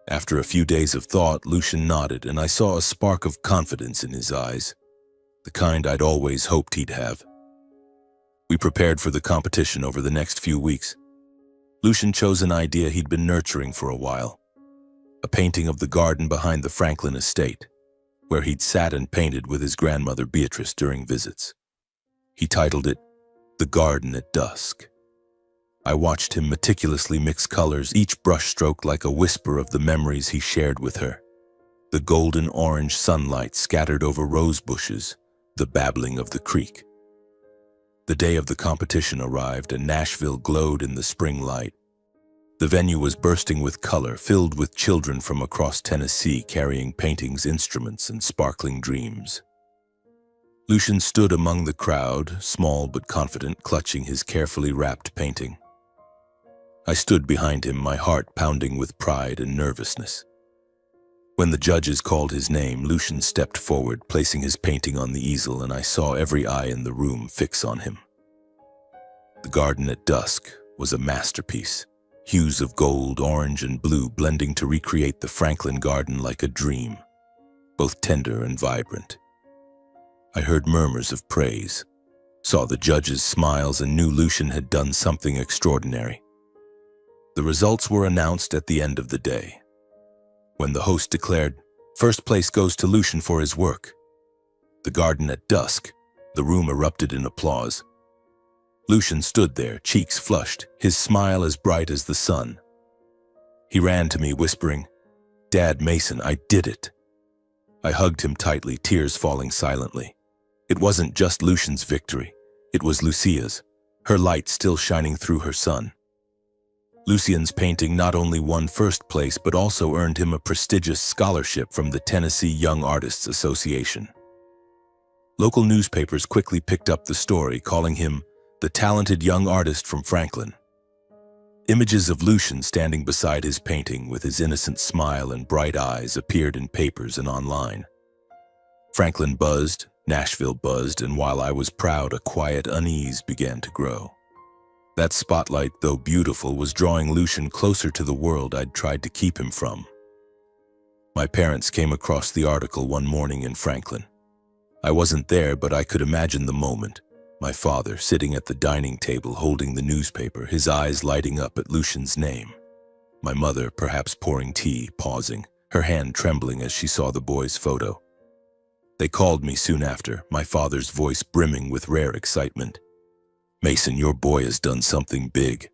After a few days of thought, Lucian nodded, and I saw a spark of confidence in his eyes, the kind I'd always hoped he'd have. We prepared for the competition over the next few weeks. Lucian chose an idea he'd been nurturing for a while, a painting of the garden behind the Franklin estate, where he'd sat and painted with his grandmother Beatrice during visits. He titled it, "The Garden at Dusk." I watched him meticulously mix colors, each brushstroke like a whisper of the memories he shared with her. The golden orange sunlight scattered over rose bushes, the babbling of the creek. The day of the competition arrived, and Nashville glowed in the spring light. The venue was bursting with color, filled with children from across Tennessee carrying paintings, instruments, and sparkling dreams. Lucian stood among the crowd, small but confident, clutching his carefully wrapped painting. I stood behind him, my heart pounding with pride and nervousness. When the judges called his name, Lucian stepped forward, placing his painting on the easel, and I saw every eye in the room fix on him. The Garden at Dusk was a masterpiece, hues of gold, orange, and blue blending to recreate the Franklin garden like a dream, both tender and vibrant. I heard murmurs of praise, saw the judges' smiles, and knew Lucian had done something extraordinary. The results were announced at the end of the day. When the host declared, "First place goes to Lucian for his work." The Garden at Dusk, the room erupted in applause. Lucian stood there, cheeks flushed, his smile as bright as the sun. He ran to me, whispering, "Dad, Mason, I did it." I hugged him tightly, tears falling silently. It wasn't just Lucian's victory, it was Lucia's, her light still shining through her son. Lucian's painting not only won first place but also earned him a prestigious scholarship from the Tennessee Young Artists Association. Local newspapers quickly picked up the story, calling him the talented young artist from Franklin. Images of Lucian standing beside his painting with his innocent smile and bright eyes appeared in papers and online. Franklin buzzed, Nashville buzzed, and while I was proud, a quiet unease began to grow. That spotlight, though beautiful, was drawing Lucian closer to the world I'd tried to keep him from. My parents came across the article one morning in Franklin. I wasn't there, but I could imagine the moment. My father sitting at the dining table holding the newspaper, his eyes lighting up at Lucian's name. My mother perhaps pouring tea, pausing, her hand trembling as she saw the boy's photo. They called me soon after, my father's voice brimming with rare excitement. "Mason, your boy has done something big.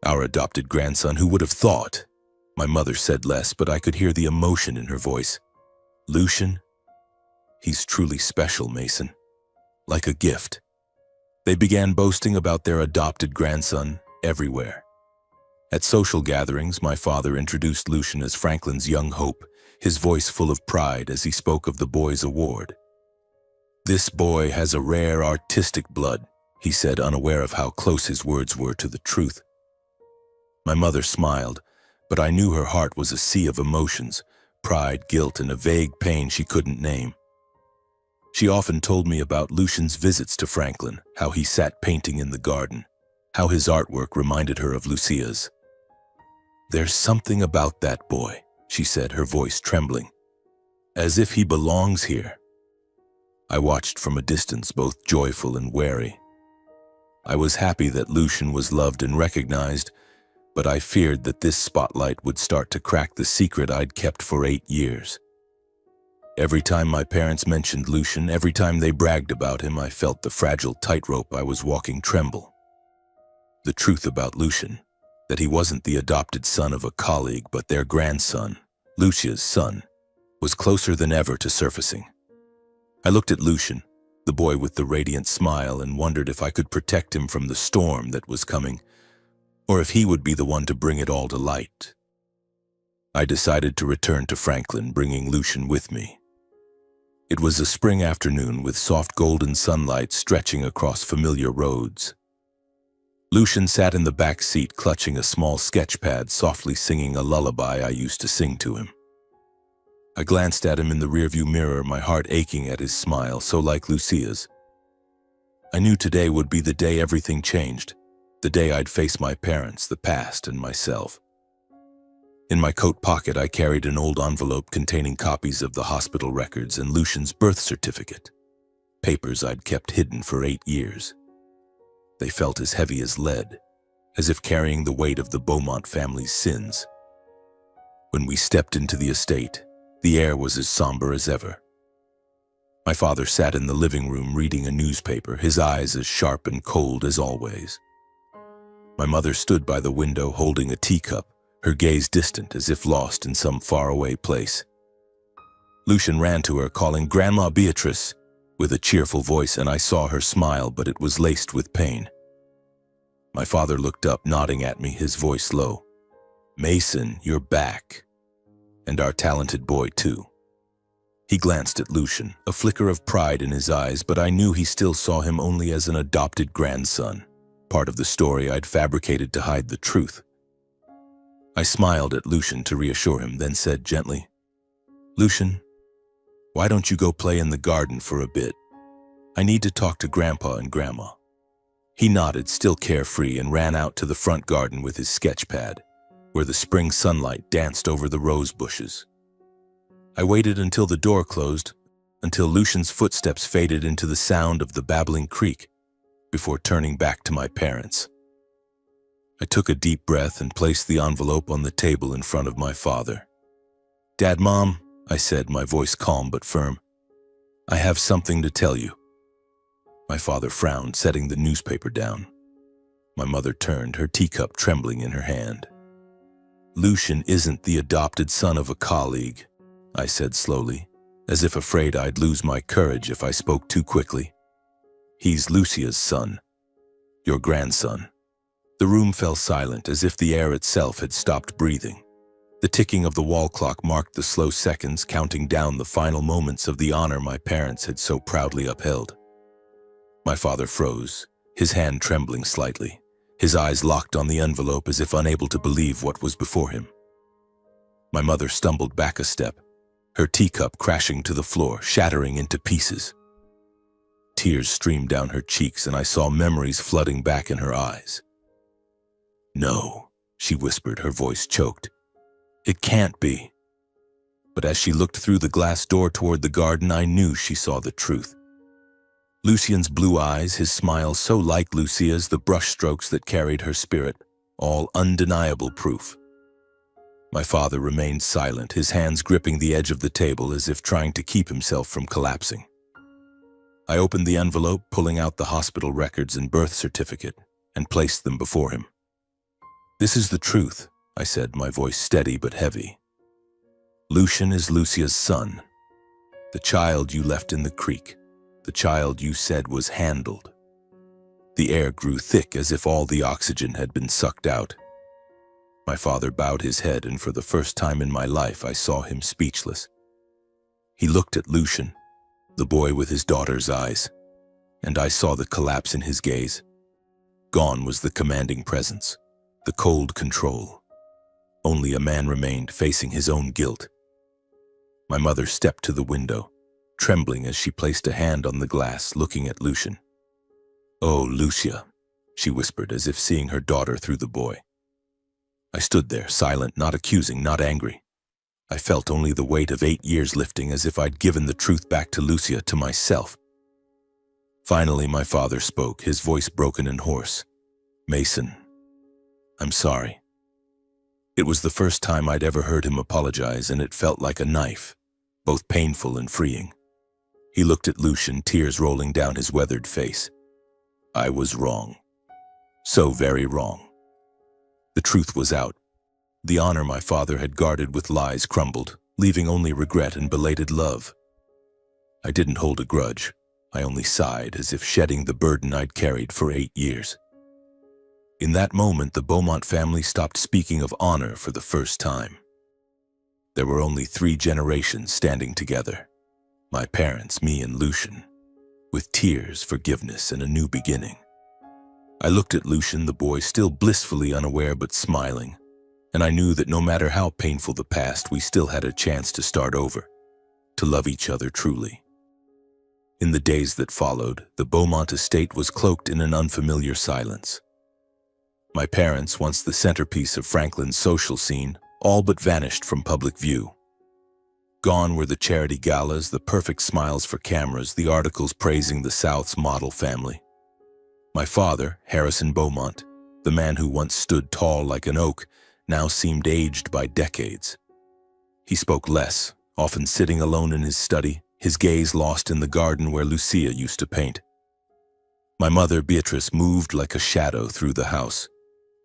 Our adopted grandson, who would have thought?" My mother said less, but I could hear the emotion in her voice. "Lucian? He's truly special, Mason. Like a gift." They began boasting about their adopted grandson everywhere. At social gatherings, my father introduced Lucian as Franklin's young hope, his voice full of pride as he spoke of the boy's award. "This boy has a rare artistic blood," he said, unaware of how close his words were to the truth. My mother smiled, but I knew her heart was a sea of emotions, pride, guilt, and a vague pain she couldn't name. She often told me about Lucian's visits to Franklin, how he sat painting in the garden, how his artwork reminded her of Lucia's. "There's something about that boy," she said, her voice trembling, "as if he belongs here." I watched from a distance, both joyful and wary. I was happy that Lucian was loved and recognized, but I feared that this spotlight would start to crack the secret I'd kept for 8 years. Every time my parents mentioned Lucian, every time they bragged about him, I felt the fragile tightrope I was walking tremble. The truth about Lucian, that he wasn't the adopted son of a colleague but their grandson, Lucia's son, was closer than ever to surfacing. I looked at Lucian, the boy with the radiant smile, and wondered if I could protect him from the storm that was coming, or if he would be the one to bring it all to light. I decided to return to Franklin, bringing Lucian with me. It was a spring afternoon with soft golden sunlight stretching across familiar roads. Lucian sat in the back seat, clutching a small sketch pad, softly singing a lullaby I used to sing to him. I glanced at him in the rearview mirror, my heart aching at his smile, so like Lucia's. I knew today would be the day everything changed, the day I'd face my parents, the past, and myself. In my coat pocket, I carried an old envelope containing copies of the hospital records and Lucian's birth certificate, papers I'd kept hidden for 8 years. They felt as heavy as lead, as if carrying the weight of the Beaumont family's sins. When we stepped into the estate, the air was as somber as ever. My father sat in the living room reading a newspaper, his eyes as sharp and cold as always. My mother stood by the window holding a teacup, her gaze distant as if lost in some faraway place. Lucian ran to her, calling Grandma Beatrice with a cheerful voice, and I saw her smile, but it was laced with pain. My father looked up, nodding at me, his voice low. "Mason, you're back. And our talented boy, too." He glanced at Lucian, a flicker of pride in his eyes, but I knew he still saw him only as an adopted grandson, part of the story I'd fabricated to hide the truth. I smiled at Lucian to reassure him, then said gently, "Lucian, why don't you go play in the garden for a bit? I need to talk to Grandpa and Grandma." He nodded, still carefree, and ran out to the front garden with his sketch pad, where the spring sunlight danced over the rose bushes. I waited until the door closed, until Lucian's footsteps faded into the sound of the babbling creek, before turning back to my parents. I took a deep breath and placed the envelope on the table in front of my father. "Dad, Mom," I said, my voice calm but firm, "I have something to tell you." My father frowned, setting the newspaper down. My mother turned, her teacup trembling in her hand. "Lucian isn't the adopted son of a colleague," I said slowly, as if afraid I'd lose my courage if I spoke too quickly. "He's Lucia's son, your grandson." The room fell silent, as if the air itself had stopped breathing. The ticking of the wall clock marked the slow seconds, counting down the final moments of the honor my parents had so proudly upheld. My father froze, his hand trembling slightly, his eyes locked on the envelope as if unable to believe what was before him. My mother stumbled back a step, her teacup crashing to the floor, shattering into pieces. Tears streamed down her cheeks, and I saw memories flooding back in her eyes. "No," she whispered, her voice choked. "It can't be." But as she looked through the glass door toward the garden, I knew she saw the truth. Lucian's blue eyes, his smile so like Lucia's, the brushstrokes that carried her spirit, all undeniable proof. My father remained silent, his hands gripping the edge of the table as if trying to keep himself from collapsing. I opened the envelope, pulling out the hospital records and birth certificate, and placed them before him. "This is the truth," I said, my voice steady but heavy. "Lucian is Lucia's son, the child you left in the creek, the child you said was handled." The air grew thick, as if all the oxygen had been sucked out. My father bowed his head, and for the first time in my life I saw him speechless. He looked at Lucian, the boy with his daughter's eyes, and I saw the collapse in his gaze. Gone was the commanding presence, the cold control. Only a man remained, facing his own guilt. My mother stepped to the window, trembling as she placed a hand on the glass, looking at Lucian. "Oh, Lucia," she whispered, as if seeing her daughter through the boy. I stood there, silent, not accusing, not angry. I felt only the weight of 8 years lifting, as if I'd given the truth back to Lucia, to myself. Finally, my father spoke, his voice broken and hoarse. "Mason, I'm sorry." It was the first time I'd ever heard him apologize, and it felt like a knife, both painful and freeing. He looked at Lucian, tears rolling down his weathered face. "I was wrong. So very wrong." The truth was out. The honor my father had guarded with lies crumbled, leaving only regret and belated love. I didn't hold a grudge. I only sighed, as if shedding the burden I'd carried for 8 years. In that moment, the Beaumont family stopped speaking of honor for the first time. There were only 3 generations standing together. My parents, me, and Lucian, with tears, forgiveness, and a new beginning. I looked at Lucian, the boy, still blissfully unaware but smiling, and I knew that no matter how painful the past, we still had a chance to start over, to love each other truly. In the days that followed, the Beaumont estate was cloaked in an unfamiliar silence. My parents, once the centerpiece of Franklin's social scene, all but vanished from public view. Gone were the charity galas, the perfect smiles for cameras, the articles praising the South's model family. My father, Harrison Beaumont, the man who once stood tall like an oak, now seemed aged by decades. He spoke less, often sitting alone in his study, his gaze lost in the garden where Lucia used to paint. My mother, Beatrice, moved like a shadow through the house,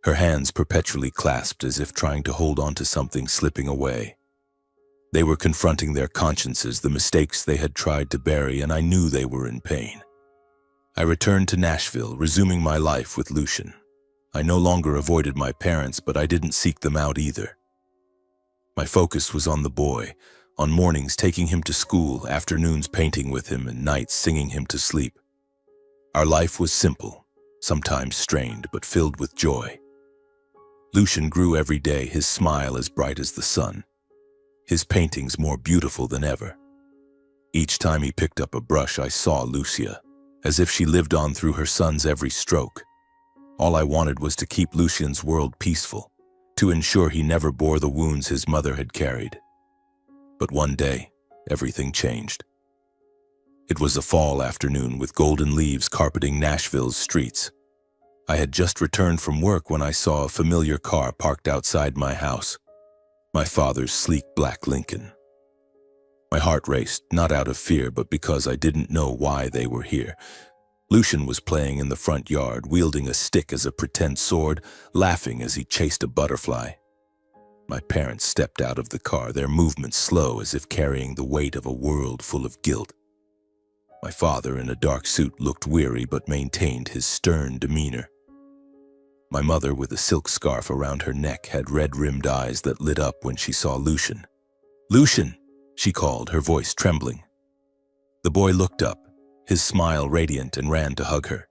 her hands perpetually clasped as if trying to hold on to something slipping away. They were confronting their consciences, the mistakes they had tried to bury, and I knew they were in pain. I returned to Nashville, resuming my life with Lucian. I no longer avoided my parents, but I didn't seek them out either. My focus was on the boy, on mornings taking him to school, afternoons painting with him, and nights singing him to sleep. Our life was simple, sometimes strained but filled with joy. Lucian grew every day, his smile as bright as the sun, his paintings more beautiful than ever. Each time he picked up a brush, I saw Lucia, as if she lived on through her son's every stroke. All I wanted was to keep Lucian's world peaceful, to ensure he never bore the wounds his mother had carried. But one day, everything changed. It was a fall afternoon with golden leaves carpeting Nashville's streets. I had just returned from work when I saw a familiar car parked outside my house, my father's sleek black Lincoln. My heart raced, not out of fear, but because I didn't know why they were here. Lucian was playing in the front yard, wielding a stick as a pretend sword, laughing as he chased a butterfly. My parents stepped out of the car, their movements slow as if carrying the weight of a world full of guilt. My father, in a dark suit, looked weary but maintained his stern demeanor. My mother, with a silk scarf around her neck, had red-rimmed eyes that lit up when she saw Lucian. "Lucian!" she called, her voice trembling. The boy looked up, his smile radiant, and ran to hug her.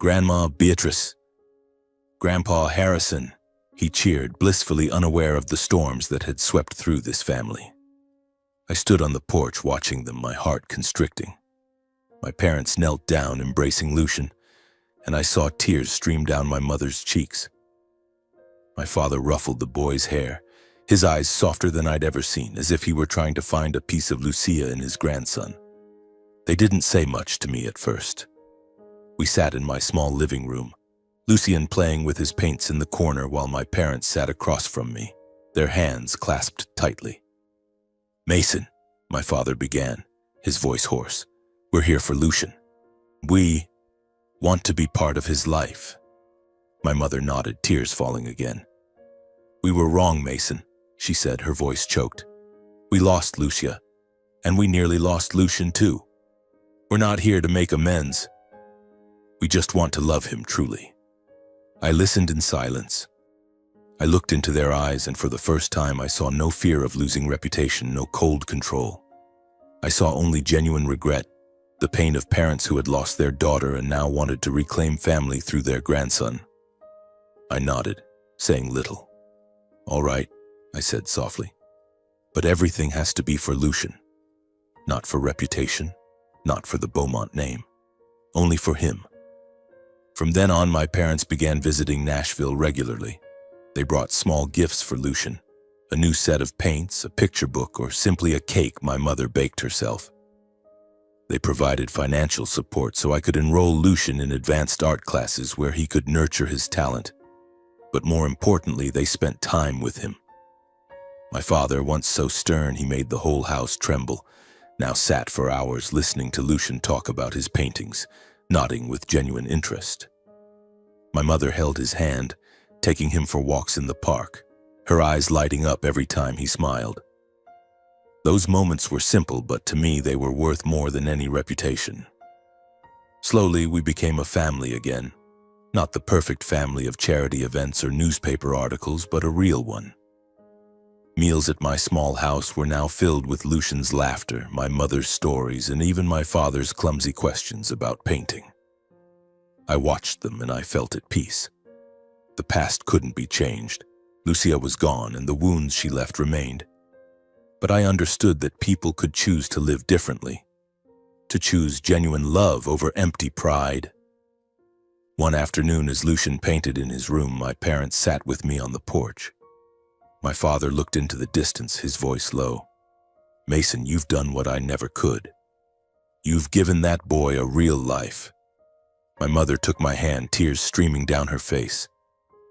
"Grandma Beatrice!" "Grandpa Harrison!" he cheered, blissfully unaware of the storms that had swept through this family. I stood on the porch watching them, my heart constricting. My parents knelt down, embracing Lucian, and I saw tears stream down my mother's cheeks. My father ruffled the boy's hair, his eyes softer than I'd ever seen, as if he were trying to find a piece of Lucia in his grandson. They didn't say much to me at first. We sat in my small living room, Lucian playing with his paints in the corner while my parents sat across from me, their hands clasped tightly. "Mason," my father began, his voice hoarse, "we're here for Lucian. We want to be part of his life." My mother nodded, tears falling again. "We were wrong, Mason," she said, her voice choked. "We lost Lucia, and we nearly lost Lucian too. We're not here to make amends. We just want to love him truly." I listened in silence. I looked into their eyes, and for the first time I saw no fear of losing reputation, no cold control. I saw only genuine regret, the pain of parents who had lost their daughter and now wanted to reclaim family through their grandson. I nodded, saying little. "All right," I said softly. "But everything has to be for Lucian. Not for reputation, not for the Beaumont name. Only for him." From then on, my parents began visiting Nashville regularly. They brought small gifts for Lucian, a new set of paints, a picture book, or simply a cake my mother baked herself. They provided financial support so I could enroll Lucian in advanced art classes where he could nurture his talent. But more importantly, they spent time with him. My father, once so stern he made the whole house tremble, now sat for hours listening to Lucian talk about his paintings, nodding with genuine interest. My mother held his hand, taking him for walks in the park, her eyes lighting up every time he smiled. Those moments were simple, but to me they were worth more than any reputation. Slowly, we became a family again. Not the perfect family of charity events or newspaper articles, but a real one. Meals at my small house were now filled with Lucian's laughter, my mother's stories, and even my father's clumsy questions about painting. I watched them and I felt at peace. The past couldn't be changed. Lucia was gone and the wounds she left remained. But I understood that people could choose to live differently, to choose genuine love over empty pride. One afternoon, as Lucian painted in his room, my parents sat with me on the porch. My father looked into the distance, his voice low. "Mason, you've done what I never could. You've given that boy a real life." My mother took my hand, tears streaming down her face.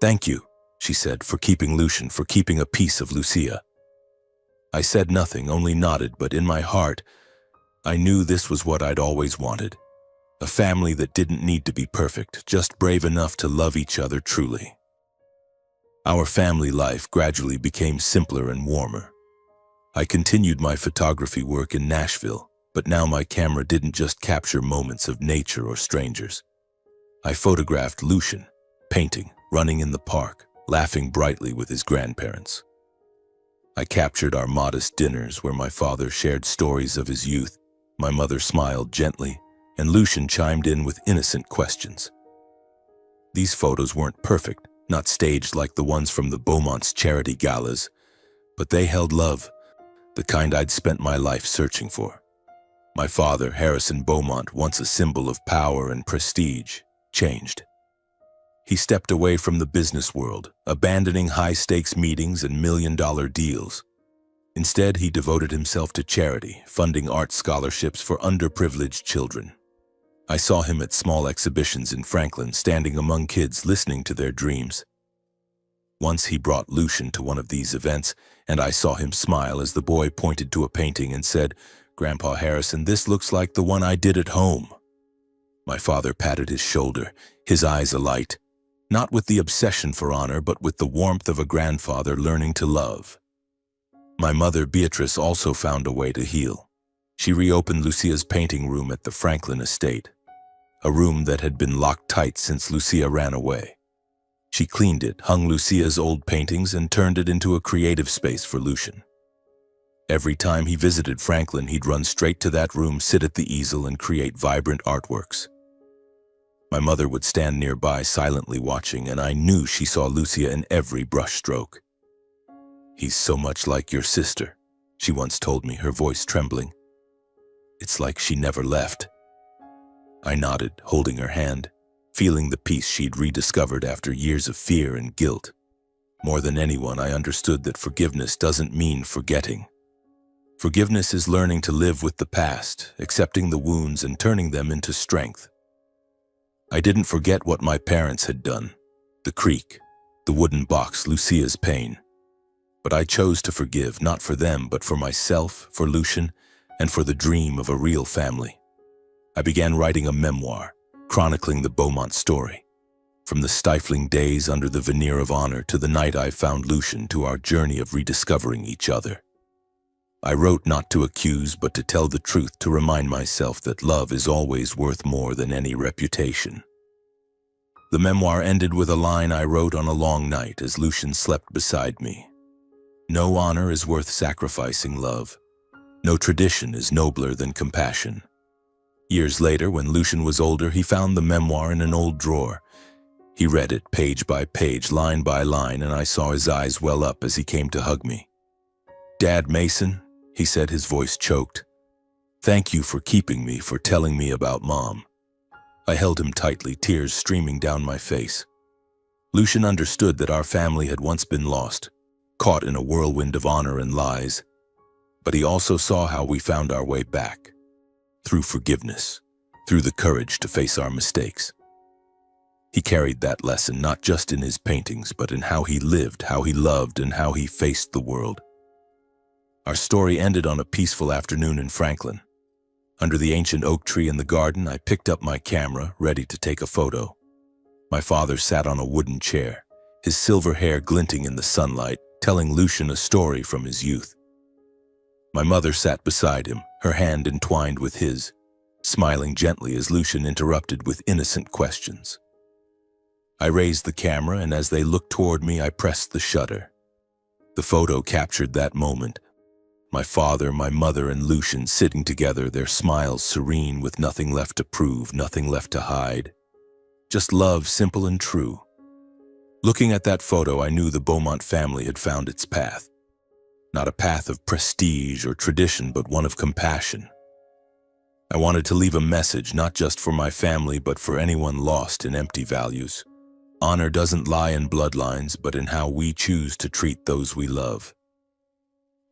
"Thank you," she said, "for keeping Lucian, for keeping a piece of Lucia." I said nothing, only nodded, but in my heart, I knew this was what I'd always wanted. A family that didn't need to be perfect, just brave enough to love each other truly. Our family life gradually became simpler and warmer. I continued my photography work in Nashville, but now my camera didn't just capture moments of nature or strangers. I photographed Lucian, painting, running in the park, laughing brightly with his grandparents. I captured our modest dinners where my father shared stories of his youth, my mother smiled gently, and Lucian chimed in with innocent questions. These photos weren't perfect, not staged like the ones from the Beaumont's charity galas, but they held love, the kind I'd spent my life searching for. My father, Harrison Beaumont, once a symbol of power and prestige, changed. He stepped away from the business world, abandoning high-stakes meetings and million-dollar deals. Instead, he devoted himself to charity, funding art scholarships for underprivileged children. I saw him at small exhibitions in Franklin, standing among kids listening to their dreams. Once he brought Lucian to one of these events, and I saw him smile as the boy pointed to a painting and said, "Grandpa Harrison, this looks like the one I did at home." My father patted his shoulder, his eyes alight, not with the obsession for honor, but with the warmth of a grandfather learning to love. My mother, Beatrice, also found a way to heal. She reopened Lucia's painting room at the Franklin estate, a room that had been locked tight since Lucia ran away. She cleaned it, hung Lucia's old paintings, and turned it into a creative space for Lucian. Every time he visited Franklin, he'd run straight to that room, sit at the easel, and create vibrant artworks. My mother would stand nearby, silently watching, and I knew she saw Lucia in every brushstroke. "He's so much like your sister," she once told me, her voice trembling. "It's like she never left." I nodded, holding her hand, feeling the peace she'd rediscovered after years of fear and guilt. More than anyone, I understood that forgiveness doesn't mean forgetting. Forgiveness is learning to live with the past, accepting the wounds and turning them into strength. I didn't forget what my parents had done, the creek, the wooden box, Lucia's pain. But I chose to forgive, not for them, but for myself, for Lucian, and for the dream of a real family. I began writing a memoir, chronicling the Beaumont story. From the stifling days under the veneer of honor to the night I found Lucian, to our journey of rediscovering each other. I wrote not to accuse, but to tell the truth, to remind myself that love is always worth more than any reputation. The memoir ended with a line I wrote on a long night as Lucian slept beside me. "No honor is worth sacrificing love. No tradition is nobler than compassion." Years later, when Lucian was older, he found the memoir in an old drawer. He read it page by page, line by line, and I saw his eyes well up as he came to hug me. "Dad Mason," he said, his voice choked. "Thank you for keeping me, for telling me about Mom." I held him tightly, tears streaming down my face. Lucian understood that our family had once been lost, caught in a whirlwind of honor and lies. But he also saw how we found our way back. Through forgiveness, through the courage to face our mistakes. He carried that lesson not just in his paintings, but in how he lived, how he loved, and how he faced the world. Our story ended on a peaceful afternoon in Franklin. Under the ancient oak tree in the garden, I picked up my camera, ready to take a photo. My father sat on a wooden chair, his silver hair glinting in the sunlight, telling Lucian a story from his youth. My mother sat beside him, her hand entwined with his, smiling gently as Lucian interrupted with innocent questions. I raised the camera, and as they looked toward me, I pressed the shutter. The photo captured that moment. My father, my mother, and Lucian sitting together, their smiles serene, with nothing left to prove, nothing left to hide. Just love, simple and true. Looking at that photo, I knew the Beaumont family had found its path. Not a path of prestige or tradition, but one of compassion. I wanted to leave a message, not just for my family, but for anyone lost in empty values. Honor doesn't lie in bloodlines, but in how we choose to treat those we love.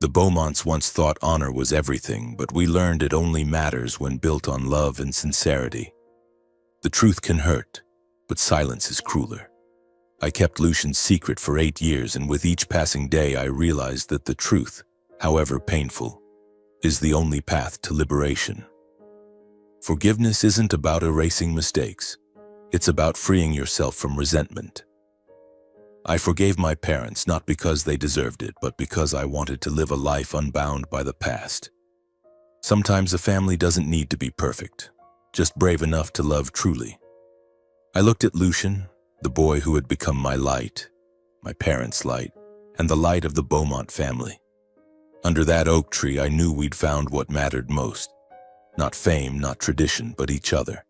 The Beaumonts once thought honor was everything, but we learned it only matters when built on love and sincerity. The truth can hurt, but silence is crueler. I kept Lucian's secret for 8 years, and with each passing day I realized that the truth, however painful, is the only path to liberation. Forgiveness isn't about erasing mistakes. It's about freeing yourself from resentment. I forgave my parents not because they deserved it, but because I wanted to live a life unbound by the past. Sometimes a family doesn't need to be perfect, just brave enough to love truly. I looked at Lucian, the boy who had become my light, my parents' light, and the light of the Beaumont family. Under that oak tree, I knew we'd found what mattered most. Not fame, not tradition, but each other.